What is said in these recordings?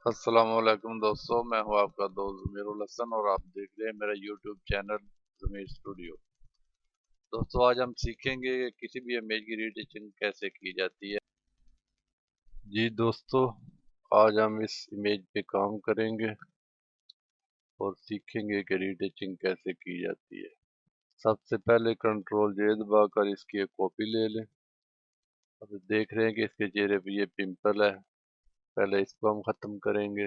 السلام علیکم دوستو، میں ہوں آپ کا دوست ضمیر الحسن اور آپ دیکھ رہے ہیں میرا یوٹیوب چینل ضمیر اسٹوڈیو۔ دوستو آج ہم سیکھیں گے کہ کسی بھی امیج کی ریٹیچنگ کیسے کی جاتی ہے۔ جی دوستو، آج ہم اس امیج پہ کام کریں گے اور سیکھیں گے کہ ریٹیچنگ کیسے کی جاتی ہے۔ سب سے پہلے کنٹرول جے دبا کر اس کی ایک کاپی لے لیں۔ اب دیکھ رہے ہیں کہ اس کے چہرے پہ یہ پمپل ہے، پہلے اس کو ہم ختم کریں گے۔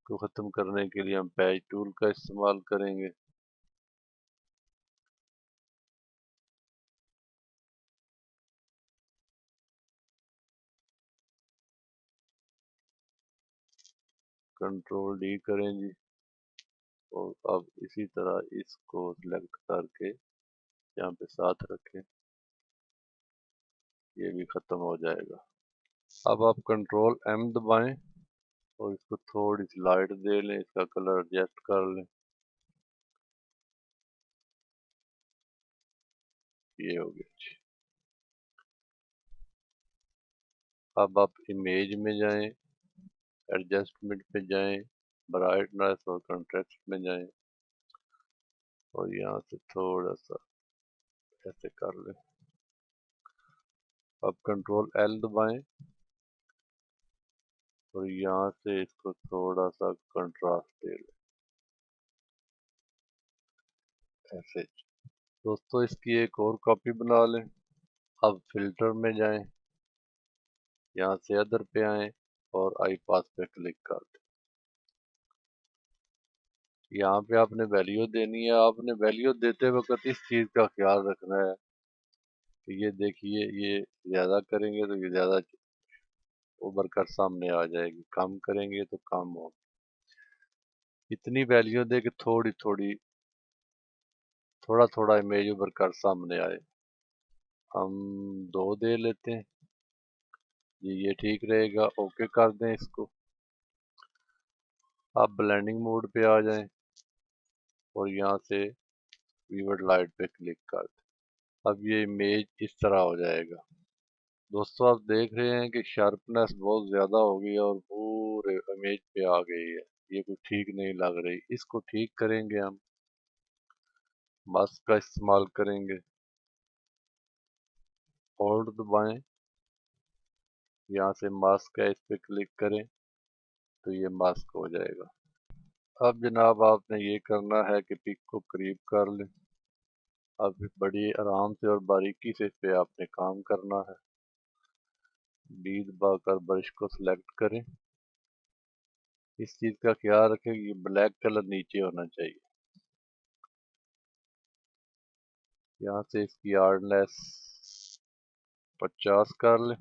کو ختم کرنے کے لیے ہم پیچ ٹول کا استعمال کریں گے۔ کنٹرول ڈی کریں جی، اور اب اسی طرح اس کو سلیکٹ کر کے یہاں پہ ساتھ رکھیں، یہ بھی ختم ہو جائے گا۔ اب آپ کنٹرول ایم دبائیں اور اس کو تھوڑی سی لائٹ دے لیں، اس کا کلر ایڈجسٹ کر لیں، یہ ہو گیا جی۔ اب آپ امیج میں جائیں، ایڈجسٹمنٹ پہ جائیں، برائٹنس اور کنٹراسٹ میں جائیں اور یہاں سے تھوڑا سا ایسے کر لیں۔ اب کنٹرول ایل دبائیں اور یہاں سے اس کو تھوڑا سا کنٹراسٹ دے لیں، ایسے۔ دوستو اس کی ایک اور کاپی بنا لیں۔ اب فلٹر میں جائیں، یہاں سے ادر پہ آئیں اور آئی پاس پہ کلک کر دیں۔ یہاں پہ آپ نے ویلیو دینی ہے۔ آپ نے ویلیو دیتے وقت اس چیز کا خیال رکھنا ہے کہ یہ دیکھیے، یہ زیادہ کریں گے تو یہ زیادہ ابھر کر سامنے آ جائے گی، کم کریں گے تو کم ہوگی۔ اتنی ویلیو دے کہ تھوڑا تھوڑا امیج ابھر کر سامنے آئے۔ ہم 2 دے لیتے ہیں جی، یہ ٹھیک رہے گا، اوکے کر دیں اس کو۔ آپ بلینڈنگ موڈ پہ آ جائیں اور یہاں سے ویورڈ لائٹ پہ کلک کر دیں۔ اب یہ امیج اس طرح ہو جائے گا۔ دوستو آپ دیکھ رہے ہیں کہ شارپنیس بہت زیادہ ہو گئی اور پورے امیج پہ آ گئی ہے، یہ کوئی ٹھیک نہیں لگ رہی۔ اس کو ٹھیک کریں گے، ہم ماسک کا استعمال کریں گے۔ ہولڈ دبائیں، یہاں سے ماسک ہے، اس پہ کلک کریں تو یہ ماسک ہو جائے گا۔ اب جناب آپ نے یہ کرنا ہے کہ پک کو قریب کر لیں۔ اب بڑی آرام سے اور باریکی سے اس پہ آپ نے کام کرنا ہے۔ ڈی دبا کر برش کو سلیکٹ کریں۔ اس چیز کا خیال رکھیں کہ یہ بلیک کلر نیچے ہونا چاہیے۔ یہاں سے اس کی ہارڈنیس 50 کر لیں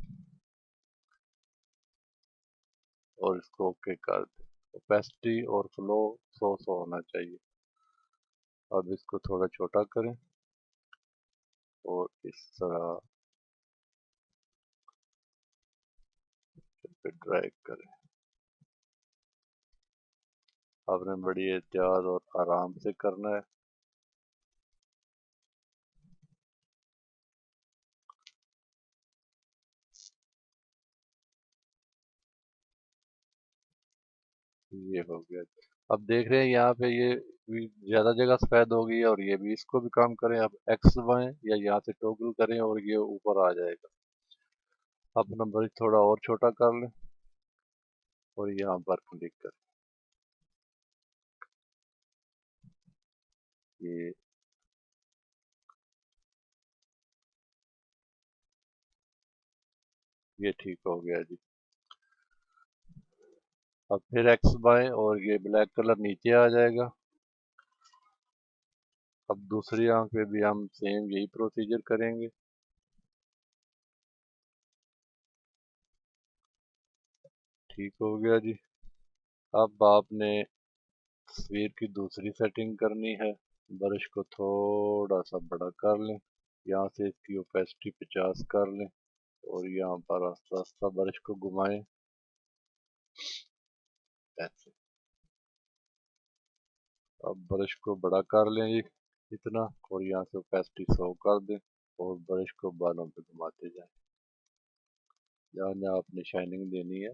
اور اس کو اوکے کر دیں۔ اوپیسٹی اور فلو 100 ہونا چاہیے۔ اب اس کو تھوڑا چھوٹا کریں اور اس طرح پہ ڈریگ کریں۔ آپ نے بڑی احتیاط اور آرام سے کرنا ہے۔ یہ ہو گیا۔ اب دیکھ رہے ہیں یہاں پہ یہ بھی زیادہ جگہ سفید ہو گئی ہے اور یہ بھی، اس کو بھی کام کریں۔ اب ایکس دبائیں یا یہاں سے ٹوگل کریں اور یہ اوپر آ جائے گا۔ اپنا برش تھوڑا اور چھوٹا کر لیں اور یہاں پر کلک کریں، یہ ٹھیک ہو گیا جی۔ اب پھر ایکس دبائیں اور یہ بلیک کلر نیچے آ جائے گا۔ اب دوسری آنکھ پہ بھی ہم سیم یہی پروسیجر کریں گے۔ ٹھیک ہو گیا جی۔ اب آپ نے تصویر کی دوسری سیٹنگ کرنی ہے۔ برش کو تھوڑا سا بڑا کر لیں، یہاں سے اس کی اوپیسٹی 50 کر لیں اور یہاں پر آہستہ آہستہ برش کو گھمائیں ایسے۔ اب برش کو بڑا کر لیں جی اتنا، اور یہاں سے اوپیسٹی 100 کر دیں اور برش کو بالوں پہ گھماتے جائیں جہاں جہاں آپ نے شائننگ دینی ہے۔